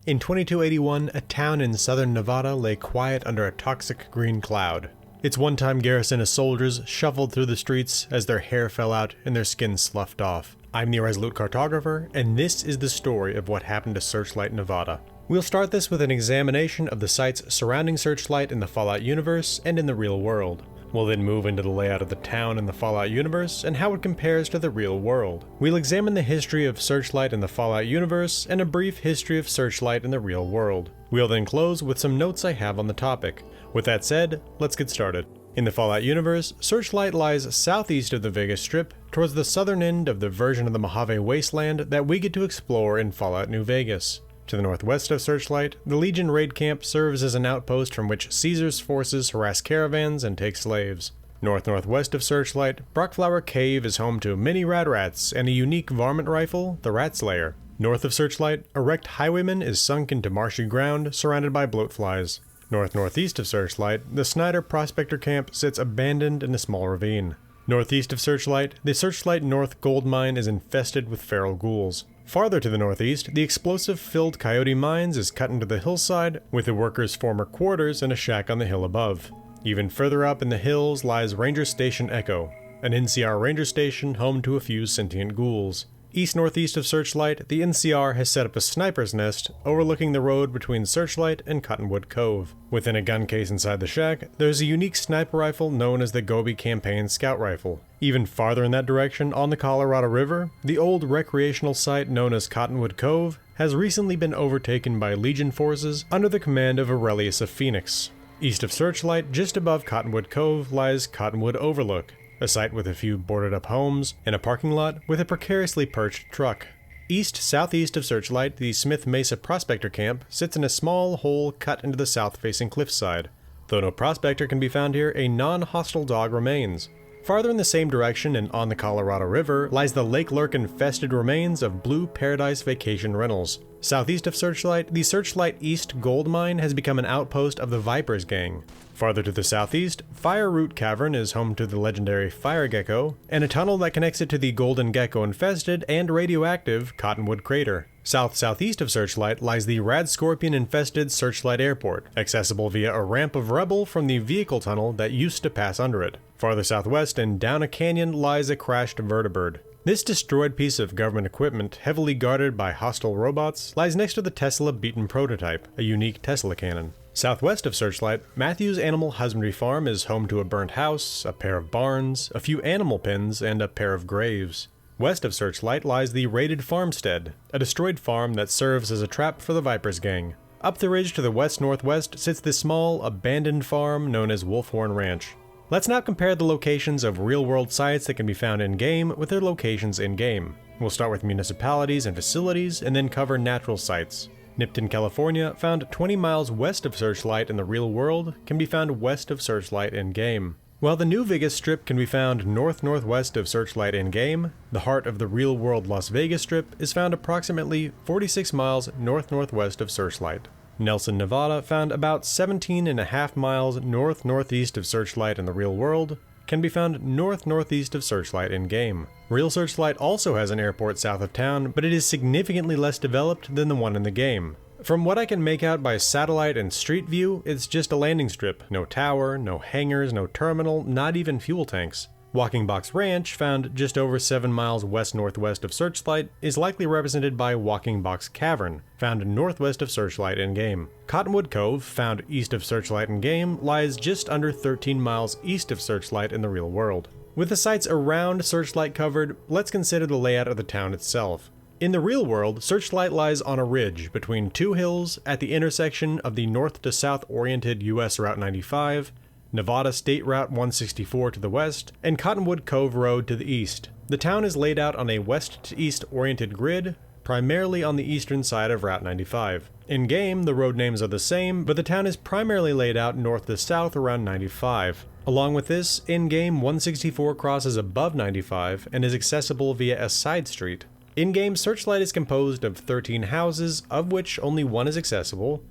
In 2281, a town in southern Nevada lay quiet under a toxic green cloud. Its one-time garrison of soldiers shuffled through the streets as their hair fell out and their skin sloughed off. I'm the Irresolute Cartographer, and this is the story of what happened to Searchlight, Nevada. We'll start this with an examination of the sites surrounding Searchlight in the Fallout universe and in the real world. We'll then move into the layout of the town in the Fallout universe and how it compares to the real world. We'll examine the history of Searchlight in the Fallout universe and a brief history of Searchlight in the real world. We'll then close with some notes I have on the topic. With that said, let's get started. In the Fallout universe, Searchlight lies southeast of the Vegas Strip, towards the southern end of the version of the Mojave Wasteland that we get to explore in Fallout New Vegas. To the northwest of Searchlight, the Legion raid camp serves as an outpost from which Caesar's forces harass caravans and take slaves. Northwest of Searchlight, Brockflower Cave is home to many rad rats and a unique varmint rifle, the Rat Slayer. North of Searchlight, a wrecked highwayman is sunk into marshy ground surrounded by bloatflies. Northeast of Searchlight, the Snyder Prospector Camp sits abandoned in a small ravine. Northeast of Searchlight, the Searchlight North gold mine is infested with feral ghouls. Farther to the northeast, the explosive-filled Coyote Mines is cut into the hillside, with the workers' former quarters in a shack on the hill above. Even further up in the hills lies Ranger Station Echo, an NCR ranger station home to a few sentient ghouls. East-northeast of Searchlight, the NCR has set up a sniper's nest overlooking the road between Searchlight and Cottonwood Cove. Within a gun case inside the shack, there's a unique sniper rifle known as the Gobi Campaign Scout Rifle. Even farther in that direction, on the Colorado River, the old recreational site known as Cottonwood Cove has recently been overtaken by Legion forces under the command of Aurelius of Phoenix. East of Searchlight, just above Cottonwood Cove, lies Cottonwood Overlook, a site with a few boarded-up homes and a parking lot with a precariously perched truck. East-southeast of Searchlight, the Smith Mesa Prospector Camp sits in a small hole cut into the south-facing cliffside. Though no prospector can be found here, a non-hostile dog remains. Farther in the same direction and on the Colorado River lies the Lake Lurk-infested remains of Blue Paradise Vacation Rentals. Southeast of Searchlight, the Searchlight East Gold Mine has become an outpost of the Vipers Gang. Farther to the southeast, Fire Root Cavern is home to the legendary Fire Gecko, and a tunnel that connects it to the Golden Gecko-infested and radioactive Cottonwood Crater. Southeast of Searchlight lies the Rad Scorpion-infested Searchlight Airport, accessible via a ramp of rubble from the vehicle tunnel that used to pass under it. Farther southwest and down a canyon lies a crashed vertibird. This destroyed piece of government equipment, heavily guarded by hostile robots, lies next to the Tesla Beaton prototype, a unique Tesla cannon. Southwest of Searchlight, Matthews Animal Husbandry Farm is home to a burnt house, a pair of barns, a few animal pens, and a pair of graves. West of Searchlight lies the Raided Farmstead, a destroyed farm that serves as a trap for the Vipers Gang. Up the ridge to the west-northwest sits the small, abandoned farm known as Wolfhorn Ranch. Let's now compare the locations of real-world sites that can be found in-game with their locations in-game. We'll start with municipalities and facilities, and then cover natural sites. Nipton, California, found 20 miles west of Searchlight in the real world, can be found west of Searchlight in-game. While the New Vegas Strip can be found north-northwest of Searchlight in-game, the heart of the real-world Las Vegas Strip is found approximately 46 miles north-northwest of Searchlight. Nelson, Nevada, found about 17.5 miles north-northeast of Searchlight in the real world, can be found north-northeast of Searchlight in-game. Real Searchlight also has an airport south of town, but it is significantly less developed than the one in the game. From what I can make out by satellite and street view, it's just a landing strip. No tower, no hangars, no terminal, not even fuel tanks. Walking Box Ranch, found just over 7 miles west-northwest of Searchlight, is likely represented by Walking Box Cavern, found northwest of Searchlight in-game. Cottonwood Cove, found east of Searchlight in-game, lies just under 13 miles east of Searchlight in the real world. With the sites around Searchlight covered, let's consider the layout of the town itself. In the real world, Searchlight lies on a ridge between two hills at the intersection of the north to south oriented US Route 95, Nevada State Route 164 to the west, and Cottonwood Cove Road to the east. The town is laid out on a west to east oriented grid, primarily on the eastern side of Route 95. In-game, the road names are the same, but the town is primarily laid out north to south around 95. Along with this, in-game 164 crosses above 95 and is accessible via a side street. In-game, Searchlight is composed of 13 houses, of which only one is accessible,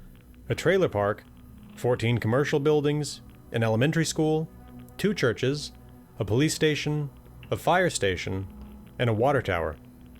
a trailer park, 14 commercial buildings, an elementary school, 2 churches, a police station, a fire station, and a water tower.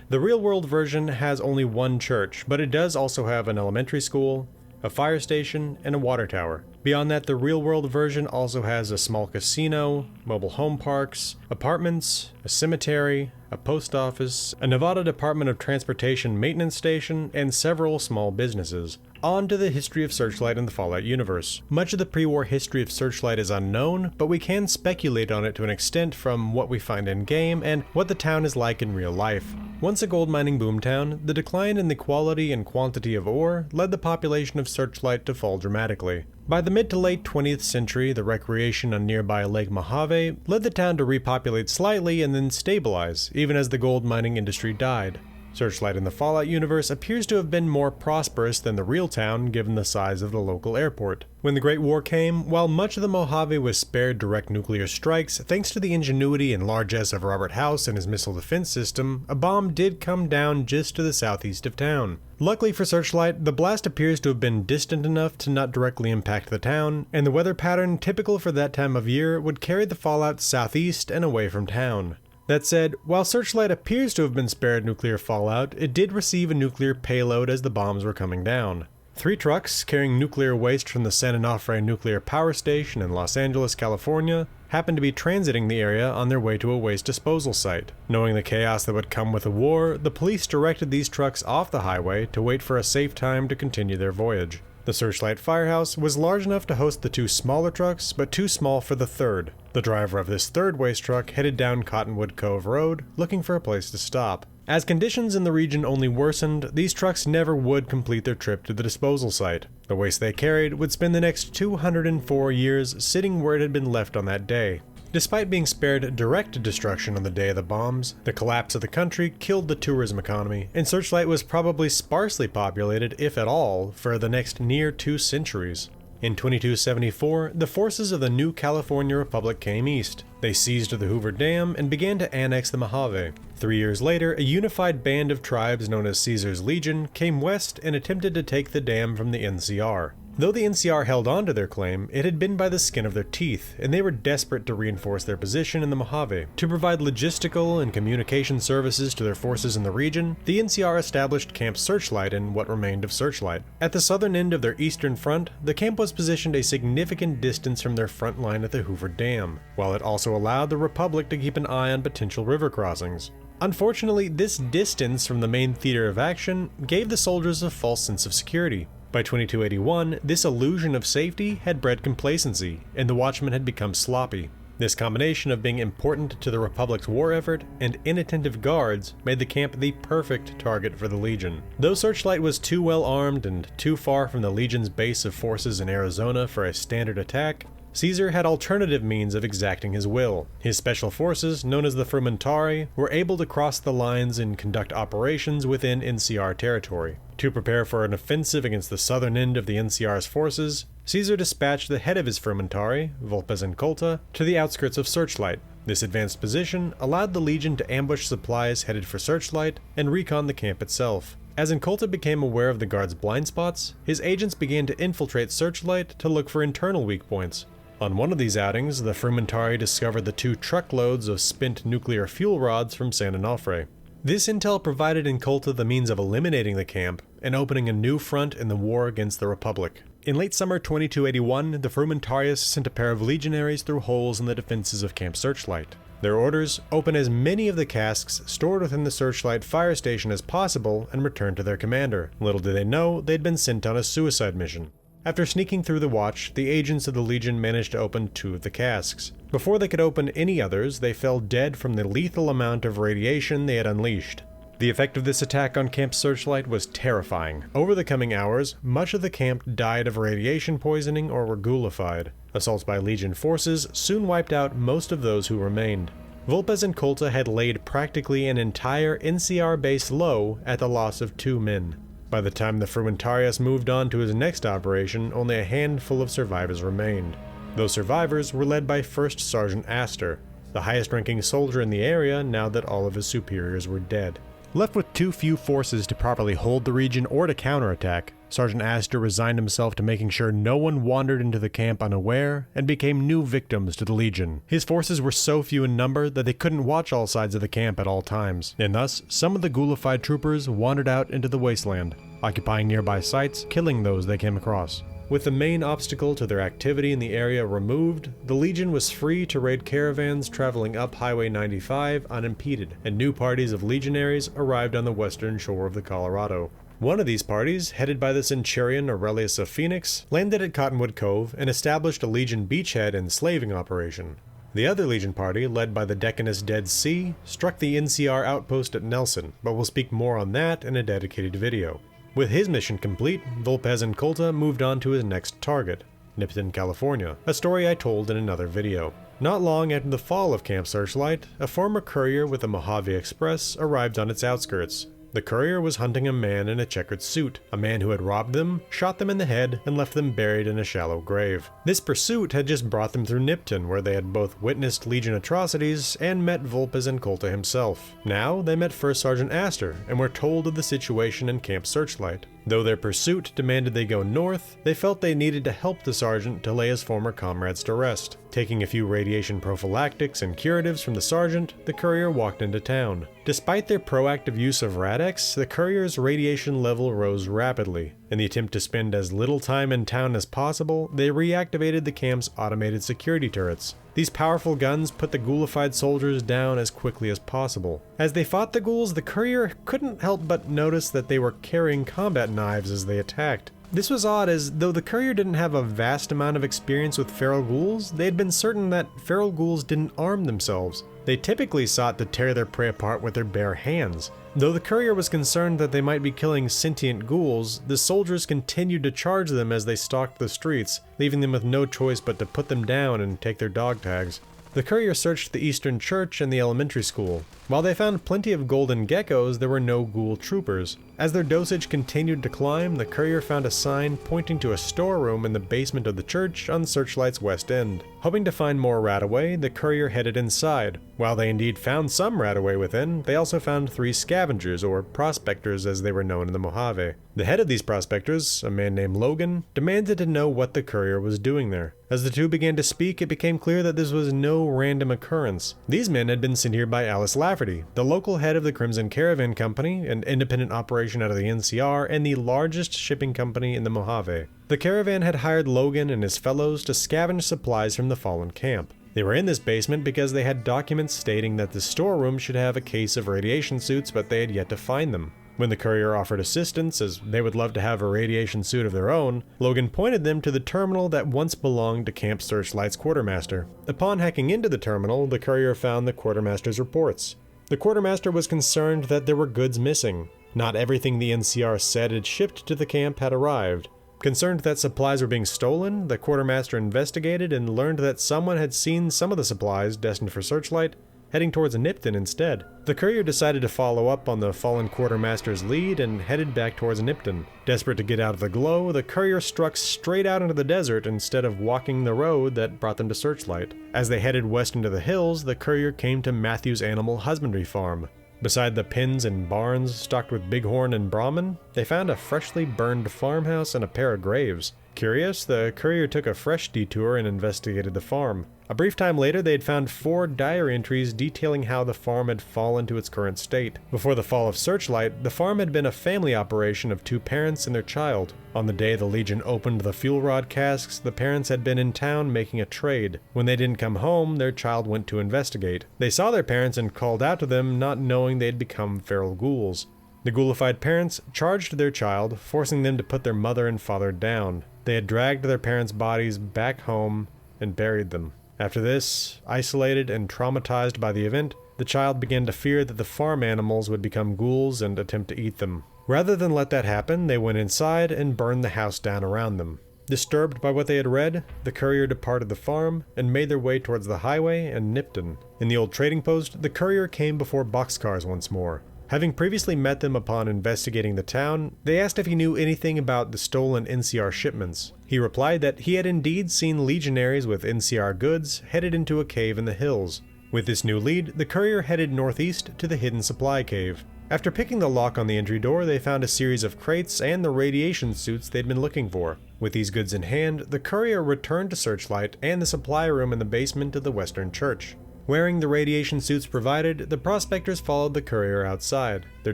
The real-world version has only one church, but it does also have an elementary school, a fire station, and a water tower. Beyond that, the real-world version also has a small casino, mobile home parks, apartments, a cemetery, a post office, a Nevada Department of Transportation maintenance station, and several small businesses. On to the history of Searchlight in the Fallout universe. Much of the pre-war history of Searchlight is unknown, but we can speculate on it to an extent from what we find in-game and what the town is like in real life. Once a gold mining boomtown, the decline in the quality and quantity of ore led the population of Searchlight to fall dramatically. By the mid to late 20th century, the recreation on nearby Lake Mojave led the town to repopulate slightly and then stabilize, even as the gold mining industry died. Searchlight in the Fallout universe appears to have been more prosperous than the real town given the size of the local airport. When the Great War came, while much of the Mojave was spared direct nuclear strikes, thanks to the ingenuity and largesse of Robert House and his missile defense system, a bomb did come down just to the southeast of town. Luckily for Searchlight, the blast appears to have been distant enough to not directly impact the town, and the weather pattern typical for that time of year would carry the fallout southeast and away from town. That said, while Searchlight appears to have been spared nuclear fallout, it did receive a nuclear payload as the bombs were coming down. 3 trucks carrying nuclear waste from the San Onofre Nuclear Power Station in Los Angeles, California, happened to be transiting the area on their way to a waste disposal site. Knowing the chaos that would come with a war, the police directed these trucks off the highway to wait for a safe time to continue their voyage. The Searchlight Firehouse was large enough to host the 2 smaller trucks, but too small for the third. The driver of this third waste truck headed down Cottonwood Cove Road, looking for a place to stop. As conditions in the region only worsened, these trucks never would complete their trip to the disposal site. The waste they carried would spend the next 204 years sitting where it had been left on that day. Despite being spared direct destruction on the day of the bombs, the collapse of the country killed the tourism economy, and Searchlight was probably sparsely populated, if at all, for the next near 2 centuries. In 2274, the forces of the new California Republic came east. They seized the Hoover Dam and began to annex the Mojave. 3 years later, a unified band of tribes known as Caesar's Legion came west and attempted to take the dam from the NCR. Though the NCR held on to their claim, it had been by the skin of their teeth, and they were desperate to reinforce their position in the Mojave. To provide logistical and communication services to their forces in the region, the NCR established Camp Searchlight in what remained of Searchlight. At the southern end of their eastern front, the camp was positioned a significant distance from their front line at the Hoover Dam, while it also allowed the Republic to keep an eye on potential river crossings. Unfortunately, this distance from the main theater of action gave the soldiers a false sense of security. By 2281, this illusion of safety had bred complacency, and the watchmen had become sloppy. This combination of being important to the Republic's war effort and inattentive guards made the camp the perfect target for the Legion. Though Searchlight was too well armed and too far from the Legion's base of forces in Arizona for a standard attack, Caesar had alternative means of exacting his will. His special forces, known as the Frumentari, were able to cross the lines and conduct operations within NCR territory. To prepare for an offensive against the southern end of the NCR's forces, Caesar dispatched the head of his Frumentari, Vulpes and Colta, to the outskirts of Searchlight. This advanced position allowed the Legion to ambush supplies headed for Searchlight and recon the camp itself. As Incolta became aware of the guards' blind spots, his agents began to infiltrate Searchlight to look for internal weak points. On one of these outings, the Frumentari discovered the 2 truckloads of spent nuclear fuel rods from San Onofre. This intel provided Incolta the means of eliminating the camp and opening a new front in the war against the Republic. In late summer 2281, the Frumentarius sent a pair of legionaries through holes in the defenses of Camp Searchlight. Their orders: open as many of the casks stored within the Searchlight fire station as possible and return to their commander. Little did they know, they'd been sent on a suicide mission. After sneaking through the watch, the agents of the Legion managed to open 2 of the casks. Before they could open any others, they fell dead from the lethal amount of radiation they had unleashed. The effect of this attack on Camp Searchlight was terrifying. Over the coming hours, much of the camp died of radiation poisoning or were ghoulified. Assaults by Legion forces soon wiped out most of those who remained. Vulpes and Colta had laid practically an entire NCR base low at the loss of 2 men. By the time the Frumentarius moved on to his next operation, only a handful of survivors remained. Those survivors were led by First Sergeant Astor, the highest-ranking soldier in the area now that all of his superiors were dead. Left with too few forces to properly hold the region or to counterattack, Sergeant Astor resigned himself to making sure no one wandered into the camp unaware and became new victims to the Legion. His forces were so few in number that they couldn't watch all sides of the camp at all times, and thus some of the ghoulified troopers wandered out into the wasteland, occupying nearby sites, killing those they came across. With the main obstacle to their activity in the area removed, the Legion was free to raid caravans traveling up Highway 95 unimpeded, and new parties of legionaries arrived on the western shore of the Colorado. One of these parties, headed by the Centurion Aurelius of Phoenix, landed at Cottonwood Cove and established a Legion beachhead and slaving operation. The other Legion party, led by the Decanus Dead Sea, struck the NCR outpost at Nelson, but we'll speak more on that in a dedicated video. With his mission complete, Volpez and Colta moved on to his next target, Nipton, California, a story I told in another video. Not long after the fall of Camp Searchlight, a former courier with the Mojave Express arrived on its outskirts. The courier was hunting a man in a checkered suit, a man who had robbed them, shot them in the head, and left them buried in a shallow grave. This pursuit had just brought them through Nipton, where they had both witnessed Legion atrocities and met Volpez and Colta himself. Now they met First Sergeant Astor and were told of the situation in Camp Searchlight. Though their pursuit demanded they go north, they felt they needed to help the sergeant to lay his former comrades to rest. Taking a few radiation prophylactics and curatives from the sergeant, the courier walked into town. Despite their proactive use of Rad-X, the courier's radiation level rose rapidly. In the attempt to spend as little time in town as possible, they reactivated the camp's automated security turrets. These powerful guns put the ghoulified soldiers down as quickly as possible. As they fought the ghouls, the courier couldn't help but notice that they were carrying combat knives as they attacked. This was odd, as though the courier didn't have a vast amount of experience with feral ghouls, they had been certain that feral ghouls didn't arm themselves. They typically sought to tear their prey apart with their bare hands. Though the courier was concerned that they might be killing sentient ghouls, the soldiers continued to charge them as they stalked the streets, leaving them with no choice but to put them down and take their dog tags. The courier searched the Eastern Church and the elementary school. While they found plenty of golden geckos, there were no ghoul troopers. As their dosage continued to climb, the courier found a sign pointing to a storeroom in the basement of the church on Searchlight's west end. Hoping to find more Radaway, the courier headed inside. While they indeed found some Radaway within, they also found 3 scavengers, or prospectors as they were known in the Mojave. The head of these prospectors, a man named Logan, demanded to know what the courier was doing there. As the two began to speak, it became clear that this was no random occurrence. These men had been sent here by Alice Lafferty, the local head of the Crimson Caravan Company, an independent operation out of the NCR and the largest shipping company in the Mojave. The caravan had hired Logan and his fellows to scavenge supplies from the fallen camp. They were in this basement because they had documents stating that the storeroom should have a case of radiation suits, but they had yet to find them. When the courier offered assistance, as they would love to have a radiation suit of their own, Logan pointed them to the terminal that once belonged to Camp Searchlight's quartermaster. Upon hacking into the terminal, the courier found the quartermaster's reports. The quartermaster was concerned that there were goods missing. Not everything the NCR said had shipped to the camp had arrived. Concerned that supplies were being stolen, the quartermaster investigated and learned that someone had seen some of the supplies destined for Searchlight heading towards Nipton instead. The courier decided to follow up on the fallen quartermaster's lead and headed back towards Nipton. Desperate to get out of the glow, the courier struck straight out into the desert instead of walking the road that brought them to Searchlight. As they headed west into the hills, the courier came to Matthew's Animal Husbandry Farm. Beside the pens and barns stocked with bighorn and Brahmin, they found a freshly burned farmhouse and a pair of graves. Curious, the courier took a fresh detour and investigated the farm. A brief time later, they had found 4 diary entries detailing how the farm had fallen to its current state. Before the fall of Searchlight, the farm had been a family operation of 2 parents and their child. On the day the Legion opened the fuel rod casks, the parents had been in town making a trade. When they didn't come home, their child went to investigate. They saw their parents and called out to them, not knowing they had become feral ghouls. The ghoulified parents charged their child, forcing them to put their mother and father down. They had dragged their parents' bodies back home and buried them. After this, isolated and traumatized by the event, the child began to fear that the farm animals would become ghouls and attempt to eat them. Rather than let that happen, they went inside and burned the house down around them. Disturbed by what they had read, the courier departed the farm and made their way towards the highway and Nipton. In the old trading post, the courier came before boxcars once more. Having previously met them upon investigating the town, they asked if he knew anything about the stolen NCR shipments. He replied that he had indeed seen legionaries with NCR goods headed into a cave in the hills. With this new lead, the courier headed northeast to the hidden supply cave. After picking the lock on the entry door, they found a series of crates and the radiation suits they'd been looking for. With these goods in hand, the courier returned to Searchlight and the supply room in the basement of the Western Church. Wearing the radiation suits provided, the prospectors followed the courier outside. Their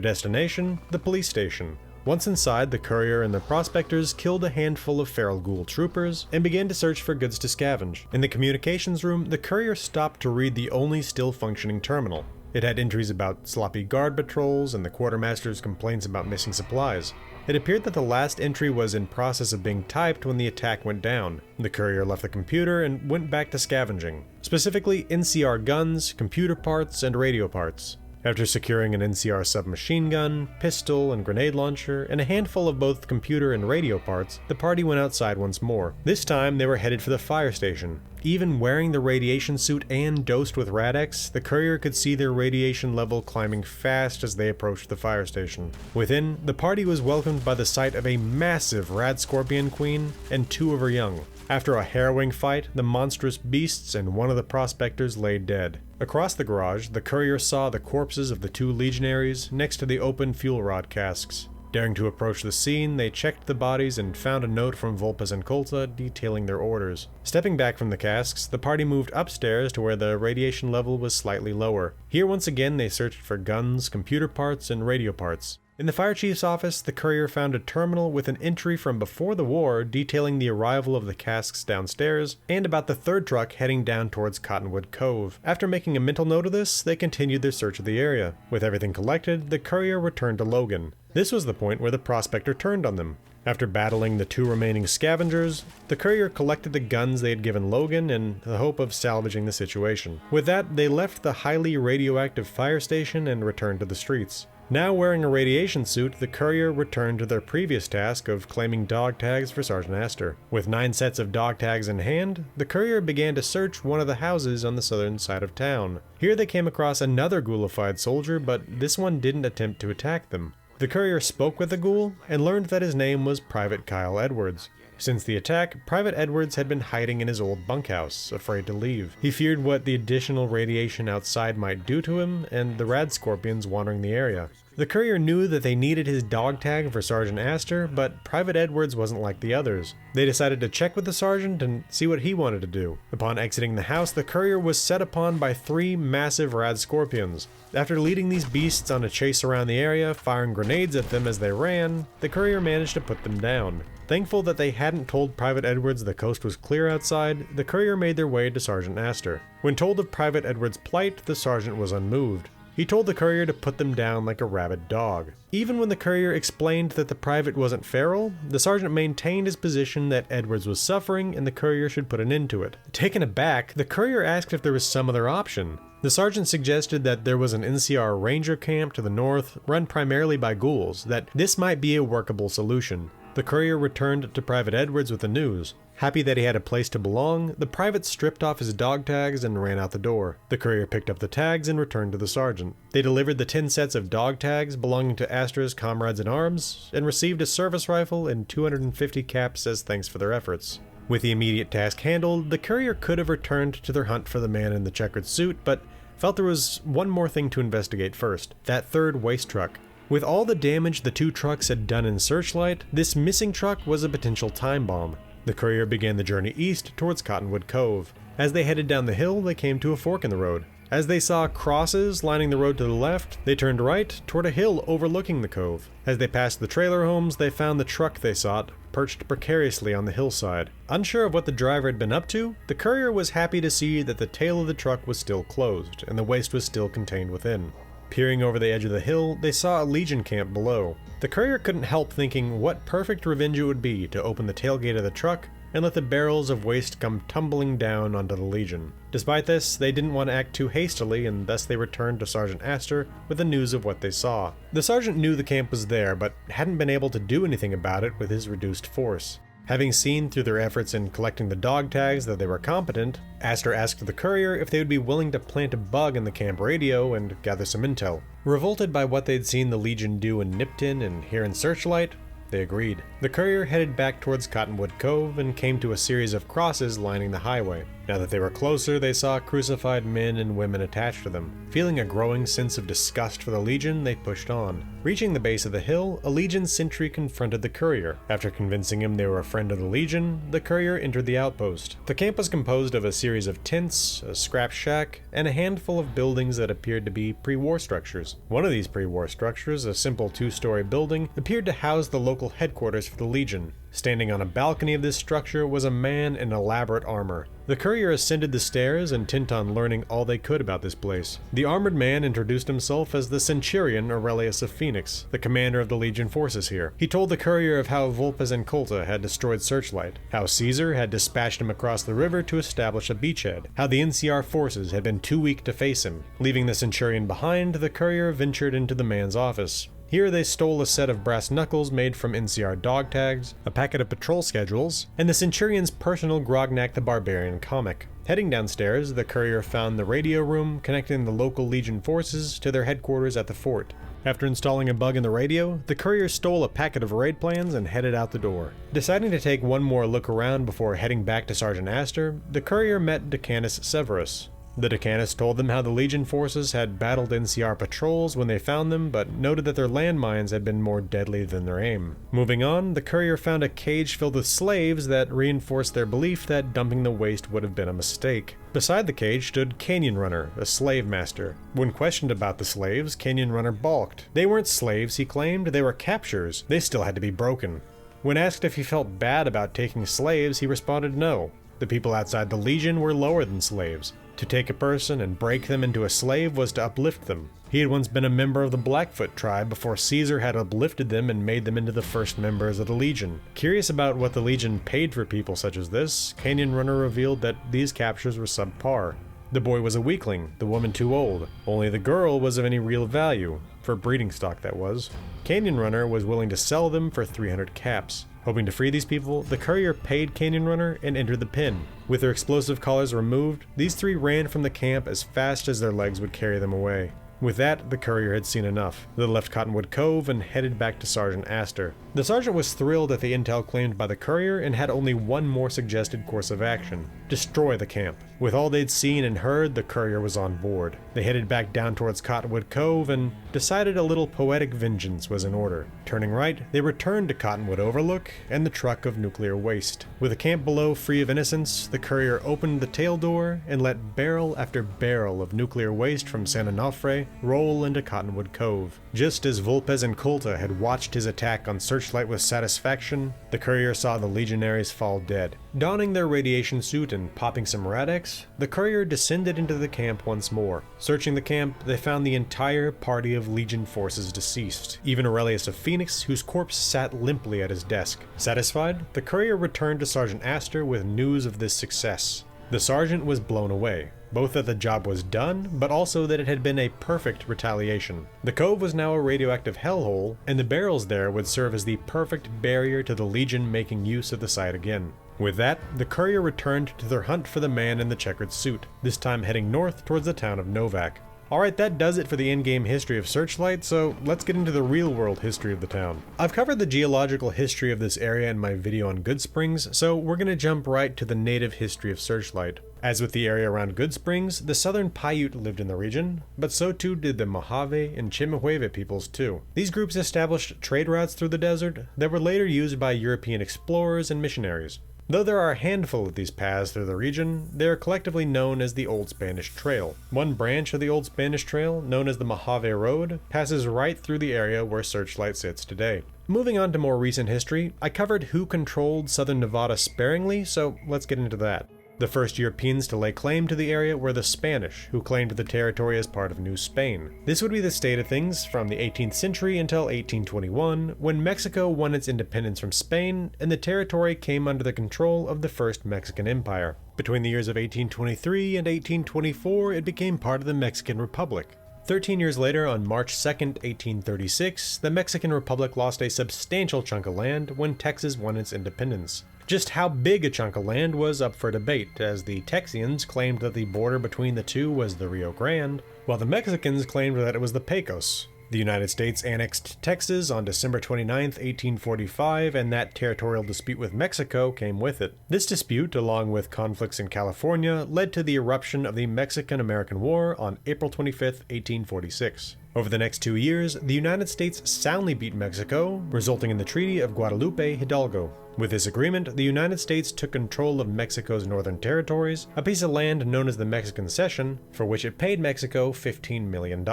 destination, the police station. Once inside, the courier and the prospectors killed a handful of feral ghoul troopers and began to search for goods to scavenge. In the communications room, the courier stopped to read the only still functioning terminal. It had entries about sloppy guard patrols and the quartermaster's complaints about missing supplies. It appeared that the last entry was in process of being typed when the attack went down. The courier left the computer and went back to scavenging, specifically NCR guns, computer parts, and radio parts. After securing an NCR submachine gun, pistol, and grenade launcher, and a handful of both computer and radio parts, the party went outside once more. This time, they were headed for the fire station. Even wearing the radiation suit and dosed with Rad-X, the courier could see their radiation level climbing fast as they approached the fire station. Within, the party was welcomed by the sight of a massive Rad Scorpion Queen and 2 of her young. After a harrowing fight, the monstrous beasts and one of the prospectors lay dead. Across the garage, the courier saw the corpses of the 2 legionaries next to the open fuel rod casks. Daring to approach the scene, they checked the bodies and found a note from Vulpes and Colta detailing their orders. Stepping back from the casks, the party moved upstairs to where the radiation level was slightly lower. Here once again they searched for guns, computer parts, and radio parts. In the fire chief's office, the courier found a terminal with an entry from before the war detailing the arrival of the casks downstairs and about the 3rd truck heading down towards Cottonwood Cove. After making a mental note of this, they continued their search of the area. With everything collected, the courier returned to Logan. This was the point where the prospector turned on them. After battling the 2 remaining scavengers, the courier collected the guns they had given Logan in the hope of salvaging the situation. With that, they left the highly radioactive fire station and returned to the streets. Now wearing a radiation suit, the courier returned to their previous task of claiming dog tags for Sergeant Astor. With 9 sets of dog tags in hand, the courier began to search one of the houses on the southern side of town. Here they came across another ghoulified soldier, but this one didn't attempt to attack them. The courier spoke with the ghoul and learned that his name was Private Kyle Edwards. Since the attack, Private Edwards had been hiding in his old bunkhouse, afraid to leave. He feared what the additional radiation outside might do to him and the rad scorpions wandering the area. The courier knew that they needed his dog tag for Sergeant Astor, but Private Edwards wasn't like the others. They decided to check with the sergeant and see what he wanted to do. Upon exiting the house, the courier was set upon by 3 massive rad scorpions. After leading these beasts on a chase around the area, firing grenades at them as they ran, the courier managed to put them down. Thankful that they hadn't told Private Edwards the coast was clear outside, the courier made their way to Sergeant Astor. When told of Private Edwards' plight, the sergeant was unmoved. He told the courier to put them down like a rabid dog. Even when the courier explained that the private wasn't feral, the sergeant maintained his position that Edwards was suffering and the courier should put an end to it. Taken aback, the courier asked if there was some other option. The sergeant suggested that there was an NCR ranger camp to the north, run primarily by ghouls, that this might be a workable solution. The courier returned to Private Edwards with the news. Happy that he had a place to belong, the private stripped off his dog tags and ran out the door. The courier picked up the tags and returned to the sergeant. They delivered the 10 sets of dog tags belonging to Astor's comrades in arms, and received a service rifle and 250 caps as thanks for their efforts. With the immediate task handled, the courier could have returned to their hunt for the man in the checkered suit, but felt there was one more thing to investigate first, that 3rd waste truck. With all the damage the 2 trucks had done in Searchlight, this missing truck was a potential time bomb. The courier began the journey east towards Cottonwood Cove. As they headed down the hill, they came to a fork in the road. As they saw crosses lining the road to the left, they turned right toward a hill overlooking the cove. As they passed the trailer homes, they found the truck they sought, perched precariously on the hillside. Unsure of what the driver had been up to, the courier was happy to see that the tail of the truck was still closed, and the waste was still contained within. Peering over the edge of the hill, they saw a Legion camp below. The courier couldn't help thinking what perfect revenge it would be to open the tailgate of the truck and let the barrels of waste come tumbling down onto the Legion. Despite this, they didn't want to act too hastily, and thus they returned to Sergeant Astor with the news of what they saw. The sergeant knew the camp was there, but hadn't been able to do anything about it with his reduced force. Having seen through their efforts in collecting the dog tags that they were competent, Astor asked the courier if they would be willing to plant a bug in the camp radio and gather some intel. Revolted by what they'd seen the Legion do in Nipton and here in Searchlight, they agreed. The courier headed back towards Cottonwood Cove and came to a series of crosses lining the highway. Now that they were closer, they saw crucified men and women attached to them. Feeling a growing sense of disgust for the Legion, they pushed on. Reaching the base of the hill, a Legion sentry confronted the courier. After convincing him they were a friend of the Legion, the courier entered the outpost. The camp was composed of a series of tents, a scrap shack, and a handful of buildings that appeared to be pre-war structures. One of these pre-war structures, a simple 2-story building, appeared to house the local headquarters for the Legion. Standing on a balcony of this structure was a man in elaborate armor. The courier ascended the stairs, intent on learning all they could about this place. The armored man introduced himself as the Centurion Aurelius of Phoenix, the commander of the Legion forces here. He told the courier of how Vulpes and Colta had destroyed Searchlight, how Caesar had dispatched him across the river to establish a beachhead, how the NCR forces had been too weak to face him. Leaving the Centurion behind, the courier ventured into the man's office. Here they stole a set of brass knuckles made from NCR dog tags, a packet of patrol schedules, and the Centurion's personal Grognak the Barbarian comic. Heading downstairs, the courier found the radio room connecting the local Legion forces to their headquarters at the fort. After installing a bug in the radio, the courier stole a packet of raid plans and headed out the door. Deciding to take one more look around before heading back to Sergeant Astor, the courier met Decanus Severus. The Decanus told them how the Legion forces had battled NCR patrols when they found them, but noted that their landmines had been more deadly than their aim. Moving on, the courier found a cage filled with slaves that reinforced their belief that dumping the waste would have been a mistake. Beside the cage stood Canyon Runner, a slave master. When questioned about the slaves, Canyon Runner balked. They weren't slaves, he claimed, they were captures. They still had to be broken. When asked if he felt bad about taking slaves, he responded no. The people outside the Legion were lower than slaves. To take a person and break them into a slave was to uplift them. He had once been a member of the Blackfoot tribe before Caesar had uplifted them and made them into the first members of the Legion. Curious about what the Legion paid for people such as this, Canyon Runner revealed that these captures were subpar. The boy was a weakling, the woman too old. Only the girl was of any real value, for breeding stock that was. Canyon Runner was willing to sell them for 300 caps. Hoping to free these people, the courier paid Canyon Runner and entered the pen. With their explosive collars removed, these three ran from the camp as fast as their legs would carry them away. With that, the courier had seen enough. They left Cottonwood Cove and headed back to Sergeant Astor. The sergeant was thrilled at the intel claimed by the courier and had only one more suggested course of action: destroy the camp. With all they'd seen and heard, the courier was on board. They headed back down towards Cottonwood Cove and decided a little poetic vengeance was in order. Turning right, they returned to Cottonwood Overlook and the truck of nuclear waste. With the camp below free of innocents, the courier opened the tail door and let barrel after barrel of nuclear waste from San Onofre roll into Cottonwood Cove. Just as Vulpes and Colta had watched his attack on Searchlight with satisfaction, the courier saw the legionaries fall dead. Donning their radiation suit and popping some Rad-X, the courier descended into the camp once more. Searching the camp, they found the entire party of Legion forces deceased, even Aurelius of Phoenix, whose corpse sat limply at his desk. Satisfied, the courier returned to Sergeant Astor with news of this success. The sergeant was blown away, both that the job was done, but also that it had been a perfect retaliation. The cove was now a radioactive hellhole, and the barrels there would serve as the perfect barrier to the Legion making use of the site again. With that, the courier returned to their hunt for the man in the checkered suit, this time heading north towards the town of Novak. Alright, that does it for the in-game history of Searchlight, so let's get into the real-world history of the town. I've covered the geological history of this area in my video on Goodsprings, so we're gonna jump right to the native history of Searchlight. As with the area around Goodsprings, the southern Paiute lived in the region, but so too did the Mojave and Chemehueve peoples too. These groups established trade routes through the desert that were later used by European explorers and missionaries. Though there are a handful of these paths through the region, they are collectively known as the Old Spanish Trail. One branch of the Old Spanish Trail, known as the Mojave Road, passes right through the area where Searchlight sits today. Moving on to more recent history, I covered who controlled southern Nevada sparingly, so let's get into that. The first Europeans to lay claim to the area were the Spanish, who claimed the territory as part of New Spain. This would be the state of things from the 18th century until 1821, when Mexico won its independence from Spain and the territory came under the control of the First Mexican Empire. Between the years of 1823 and 1824, it became part of the Mexican Republic. 13 years later, on March 2nd, 1836, the Mexican Republic lost a substantial chunk of land when Texas won its independence. Just how big a chunk of land was up for debate, as the Texians claimed that the border between the two was the Rio Grande, while the Mexicans claimed that it was the Pecos. The United States annexed Texas on December 29, 1845, and that territorial dispute with Mexico came with it. This dispute, along with conflicts in California, led to the eruption of the Mexican-American War on April 25, 1846. Over the next 2 years, the United States soundly beat Mexico, resulting in the Treaty of Guadalupe Hidalgo. With this agreement, the United States took control of Mexico's northern territories, a piece of land known as the Mexican Cession, for which it paid Mexico $15 million,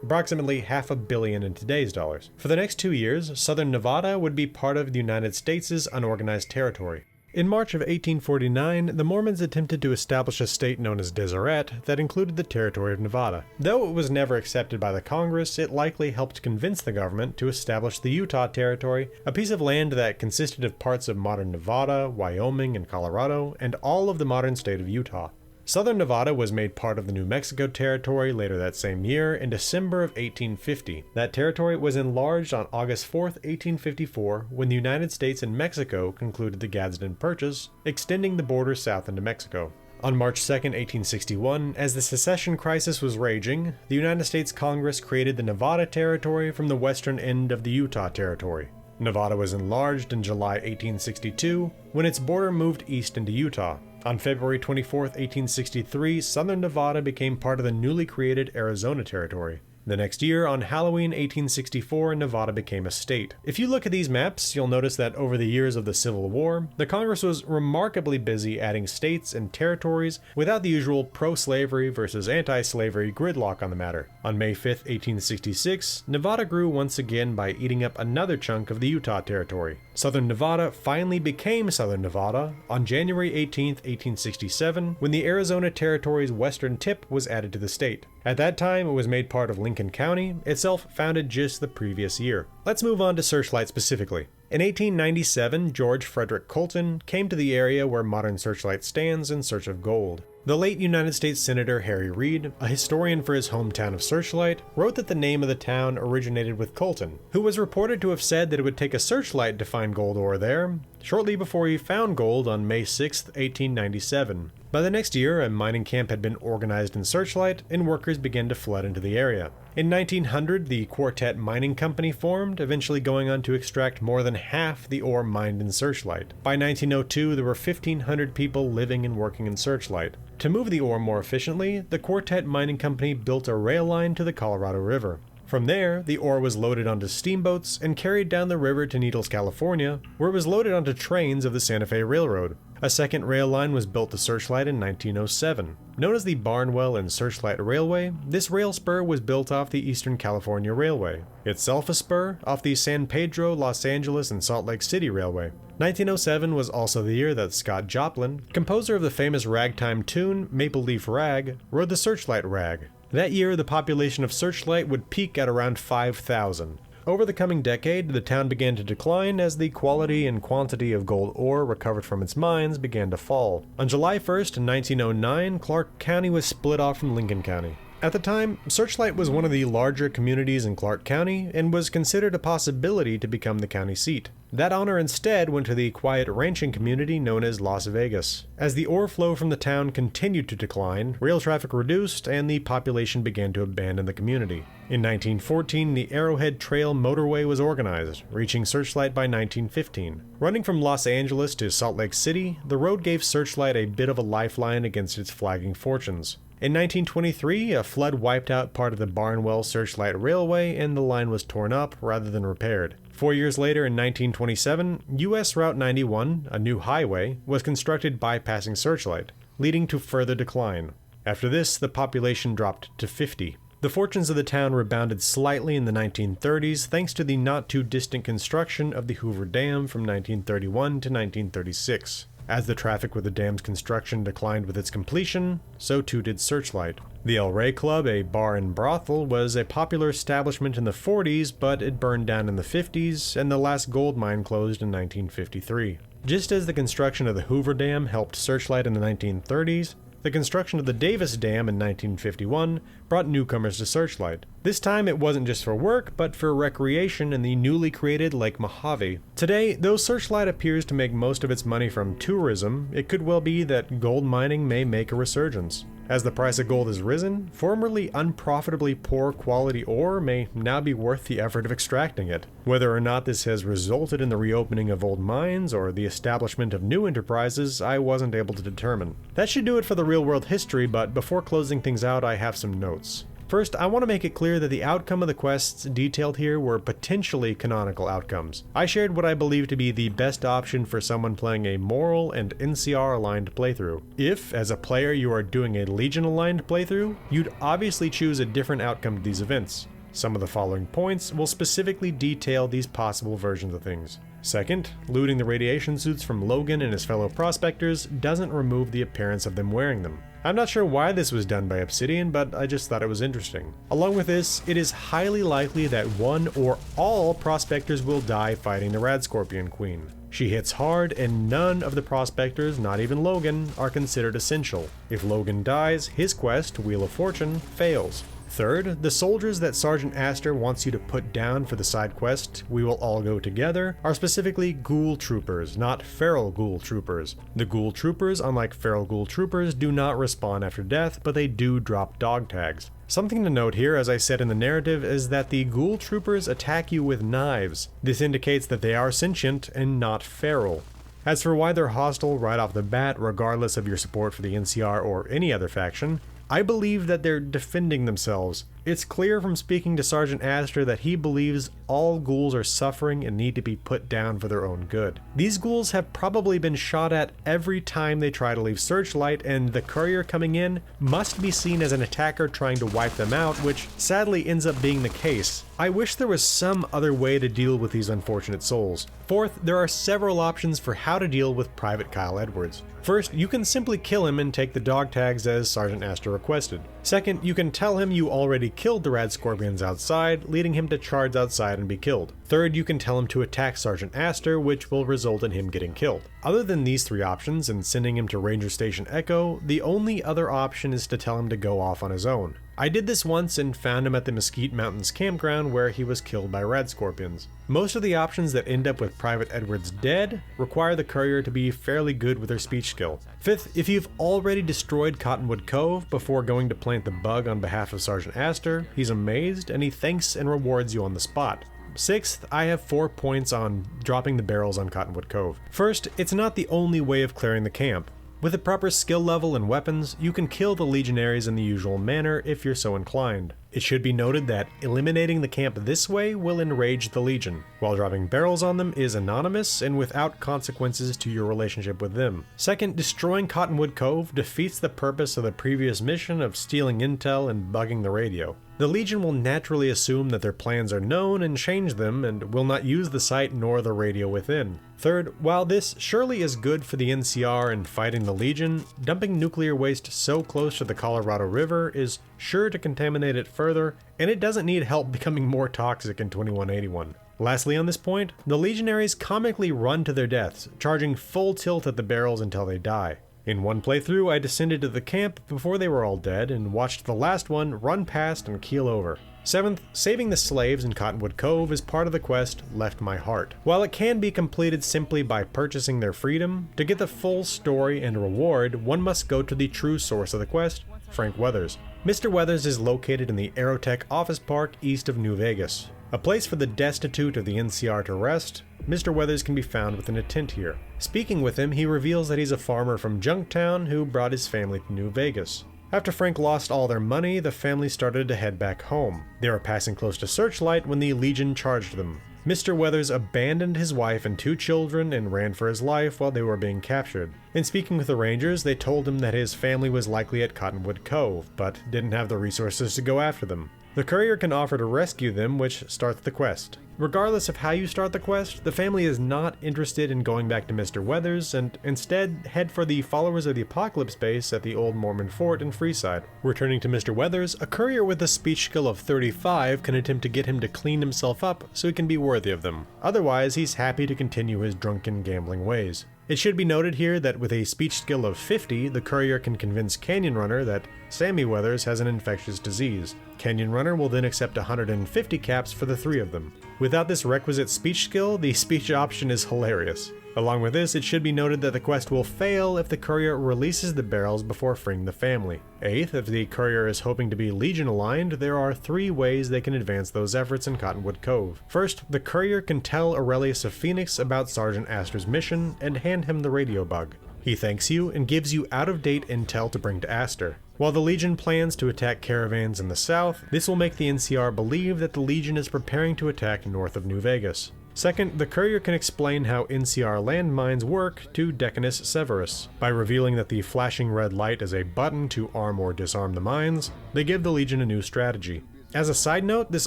approximately $500 million in today's dollars. For the next 2 years, southern Nevada would be part of the United States' unorganized territory. In March of 1849, the Mormons attempted to establish a state known as Deseret that included the territory of Nevada. Though it was never accepted by the Congress, it likely helped convince the government to establish the Utah Territory, a piece of land that consisted of parts of modern Nevada, Wyoming, and Colorado, and all of the modern state of Utah. Southern Nevada was made part of the New Mexico Territory later that same year in December of 1850. That territory was enlarged on August 4, 1854, when the United States and Mexico concluded the Gadsden Purchase, extending the border south into Mexico. On March 2, 1861, as the secession crisis was raging, the United States Congress created the Nevada Territory from the western end of the Utah Territory. Nevada was enlarged in July 1862, when its border moved east into Utah. On February 24, 1863, southern Nevada became part of the newly created Arizona Territory. The next year, on Halloween 1864, Nevada became a state. If you look at these maps, you'll notice that over the years of the Civil War, the Congress was remarkably busy adding states and territories without the usual pro-slavery versus anti-slavery gridlock on the matter. On May 5, 1866, Nevada grew once again by eating up another chunk of the Utah Territory. Southern Nevada finally became Southern Nevada on January 18, 1867, when the Arizona Territory's western tip was added to the state. At that time, it was made part of Lincoln County, itself founded just the previous year. Let's move on to Searchlight specifically. In 1897, George Frederick Colton came to the area where modern Searchlight stands in search of gold. The late United States Senator Harry Reid, a historian for his hometown of Searchlight, wrote that the name of the town originated with Colton, who was reported to have said that it would take a searchlight to find gold ore there, shortly before he found gold on May 6, 1897. By the next year, a mining camp had been organized in Searchlight, and workers began to flood into the area. In 1900, the Quartet Mining Company formed, eventually going on to extract more than half the ore mined in Searchlight. By 1902, there were 1,500 people living and working in Searchlight. To move the ore more efficiently, the Quartet Mining Company built a rail line to the Colorado River. From there, the ore was loaded onto steamboats and carried down the river to Needles, California, where it was loaded onto trains of the Santa Fe Railroad. A second rail line was built to Searchlight in 1907. Known as the Barnwell and Searchlight Railway, this rail spur was built off the Eastern California Railway, itself a spur off the San Pedro, Los Angeles, and Salt Lake City Railway. 1907 was also the year that Scott Joplin, composer of the famous ragtime tune Maple Leaf Rag, wrote the Searchlight Rag. That year, the population of Searchlight would peak at around 5,000. Over the coming decade, the town began to decline as the quality and quantity of gold ore recovered from its mines began to fall. On July 1st, 1909, Clark County was split off from Lincoln County. At the time, Searchlight was one of the larger communities in Clark County and was considered a possibility to become the county seat. That honor instead went to the quiet ranching community known as Las Vegas. As the ore flow from the town continued to decline, rail traffic reduced and the population began to abandon the community. In 1914, the Arrowhead Trail motorway was organized, reaching Searchlight by 1915. Running from Los Angeles to Salt Lake City, the road gave Searchlight a bit of a lifeline against its flagging fortunes. In 1923, a flood wiped out part of the Barnwell Searchlight Railway and the line was torn up rather than repaired. 4 years later, in 1927, US Route 91, a new highway, was constructed bypassing Searchlight, leading to further decline. After this, the population dropped to 50. The fortunes of the town rebounded slightly in the 1930s thanks to the not-too-distant construction of the Hoover Dam from 1931 to 1936. As the traffic with the dam's construction declined with its completion, so too did Searchlight. The El Rey Club, a bar and brothel, was a popular establishment in the 40s, but it burned down in the 50s, and the last gold mine closed in 1953. Just as the construction of the Hoover Dam helped Searchlight in the 1930s, the construction of the Davis Dam in 1951 brought newcomers to Searchlight. This time it wasn't just for work, but for recreation in the newly created Lake Mojave. Today, though Searchlight appears to make most of its money from tourism, it could well be that gold mining may make a resurgence. As the price of gold has risen, formerly unprofitably poor quality ore may now be worth the effort of extracting it. Whether or not this has resulted in the reopening of old mines or the establishment of new enterprises, I wasn't able to determine. That should do it for the real-world history, but before closing things out, I have some notes. First, I want to make it clear that the outcome of the quests detailed here were potentially canonical outcomes. I shared what I believe to be the best option for someone playing a moral and NCR-aligned playthrough. If, as a player, you are doing a Legion-aligned playthrough, you'd obviously choose a different outcome to these events. Some of the following points will specifically detail these possible versions of things. Second, looting the radiation suits from Logan and his fellow prospectors doesn't remove the appearance of them wearing them. I'm not sure why this was done by Obsidian, but I just thought it was interesting. Along with this, it is highly likely that one or all prospectors will die fighting the Rad Scorpion Queen. She hits hard, and none of the prospectors, not even Logan, are considered essential. If Logan dies, his quest, Wheel of Fortune, fails. Third, the soldiers that Sergeant Astor wants you to put down for the side quest, We Will All Go Together, are specifically Ghoul Troopers, not Feral Ghoul Troopers. The Ghoul Troopers, unlike Feral Ghoul Troopers, do not respawn after death, but they do drop dog tags. Something to note here, as I said in the narrative, is that the Ghoul Troopers attack you with knives. This indicates that they are sentient and not feral. As for why they're hostile right off the bat, regardless of your support for the NCR or any other faction, I believe that they're defending themselves. It's clear from speaking to Sergeant Astor that he believes all ghouls are suffering and need to be put down for their own good. These ghouls have probably been shot at every time they try to leave Searchlight, and the courier coming in must be seen as an attacker trying to wipe them out, which sadly ends up being the case. I wish there was some other way to deal with these unfortunate souls. Fourth, there are several options for how to deal with Private Kyle Edwards. First, you can simply kill him and take the dog tags as Sergeant Astor requested. Second, you can tell him you already killed the Rad Scorpions outside, leading him to charge outside and be killed. Third, you can tell him to attack Sergeant Astor, which will result in him getting killed. Other than these three options and sending him to Ranger Station Echo, the only other option is to tell him to go off on his own. I did this once and found him at the Mesquite Mountains campground where he was killed by Rad Scorpions. Most of the options that end up with Private Edwards dead require the courier to be fairly good with their speech skill. Fifth, if you've already destroyed Cottonwood Cove before going to plant the bug on behalf of Sergeant Astor, he's amazed and he thanks and rewards you on the spot. Sixth, I have 4 points on dropping the barrels on Cottonwood Cove. First, it's not the only way of clearing the camp. With a proper skill level and weapons, you can kill the legionaries in the usual manner if you're so inclined. It should be noted that eliminating the camp this way will enrage the Legion, while dropping barrels on them is anonymous and without consequences to your relationship with them. Second, destroying Cottonwood Cove defeats the purpose of the previous mission of stealing intel and bugging the radio. The Legion will naturally assume that their plans are known and change them, and will not use the site nor the radio within. Third, while this surely is good for the NCR and fighting the Legion, dumping nuclear waste so close to the Colorado River is sure to contaminate it further, and it doesn't need help becoming more toxic in 2181. Lastly on this point, the Legionaries comically run to their deaths, charging full tilt at the barrels until they die. In one playthrough, I descended to the camp before they were all dead and watched the last one run past and keel over. Seventh, saving the slaves in Cottonwood Cove is part of the quest Left My Heart. While it can be completed simply by purchasing their freedom, to get the full story and reward, one must go to the true source of the quest, Frank Weathers. Mr. Weathers is located in the Aerotech Office Park east of New Vegas. A place for the destitute of the NCR to rest, Mr. Weathers can be found within a tent here. Speaking with him, he reveals that he's a farmer from Junktown who brought his family to New Vegas. After Frank lost all their money, the family started to head back home. They were passing close to Searchlight when the Legion charged them. Mr. Weathers abandoned his wife and 2 children and ran for his life while they were being captured. In speaking with the Rangers, they told him that his family was likely at Cottonwood Cove, but didn't have the resources to go after them. The courier can offer to rescue them, which starts the quest. Regardless of how you start the quest, the family is not interested in going back to Mr. Weathers and instead head for the Followers of the Apocalypse base at the old Mormon fort in Freeside. Returning to Mr. Weathers, a courier with a speech skill of 35 can attempt to get him to clean himself up so he can be worthy of them. Otherwise, he's happy to continue his drunken gambling ways. It should be noted here that with a speech skill of 50, the courier can convince Canyon Runner that Sammy Weathers has an infectious disease. Canyon Runner will then accept 150 caps for the 3 of them. Without this requisite speech skill, the speech option is hilarious. Along with this, it should be noted that the quest will fail if the courier releases the barrels before freeing the family. 8th, if the courier is hoping to be Legion aligned, there are 3 ways they can advance those efforts in Cottonwood Cove. First, the courier can tell Aurelius of Phoenix about Sergeant Astor's mission and hand him the radio bug. He thanks you and gives you out-of-date intel to bring to Astor. While the Legion plans to attack caravans in the south, this will make the NCR believe that the Legion is preparing to attack north of New Vegas. Second, the courier can explain how NCR landmines work to Decanus Severus. By revealing that the flashing red light is a button to arm or disarm the mines, they give the Legion a new strategy. As a side note, this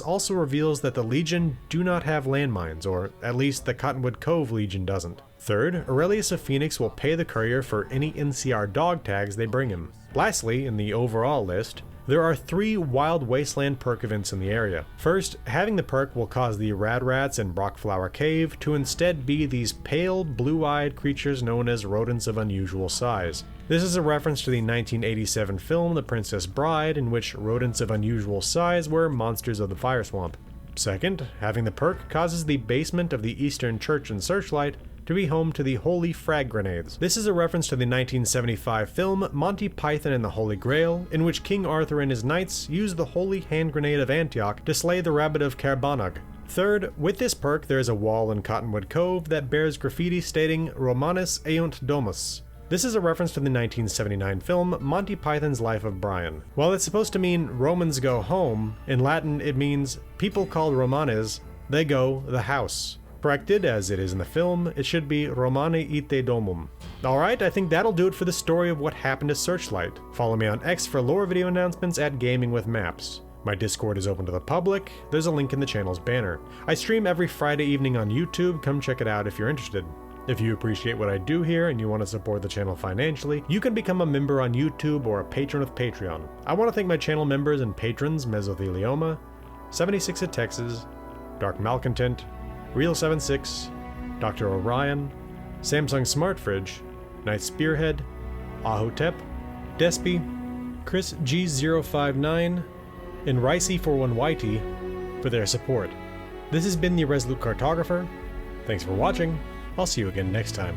also reveals that the Legion do not have landmines, or at least the Cottonwood Cove Legion doesn't. Third, Aurelius of Phoenix will pay the courier for any NCR dog tags they bring him. Lastly, in the overall list, there are 3 Wild Wasteland perk events in the area. First, having the perk will cause the Rad Rats in Brockflower Cave to instead be these pale, blue-eyed creatures known as rodents of unusual size. This is a reference to the 1987 film The Princess Bride, in which rodents of unusual size were monsters of the fire swamp. Second, having the perk causes the basement of the Eastern Church in Searchlight to be home to the Holy Frag Grenades. This is a reference to the 1975 film Monty Python and the Holy Grail, in which King Arthur and his knights used the Holy Hand Grenade of Antioch to slay the Rabbit of Caerbannog. Third, with this perk there is a wall in Cottonwood Cove that bears graffiti stating Romanus Eunt Domus. This is a reference to the 1979 film Monty Python's Life of Brian. While it's supposed to mean Romans go home, in Latin it means people called Romanes, they go the house. Corrected, as it is in the film, it should be Romane ite domum. Alright, I think that'll do it for the story of what happened to Searchlight. Follow me on X for lore video announcements at Gaming with Maps. My Discord is open to the public, there's a link in the channel's banner. I stream every Friday evening on YouTube, come check it out if you're interested. If you appreciate what I do here and you want to support the channel financially, you can become a member on YouTube or a patron of Patreon. I want to thank my channel members and patrons Mesothelioma, 76 at Texas, Dark Malcontent, Real76, Dr. Orion, Samsung Smart Fridge, Night Spearhead, Ahotep, Despy, Chris G059, and Ricey41YT for their support. This has been the Resolute Cartographer. Thanks for watching. I'll see you again next time.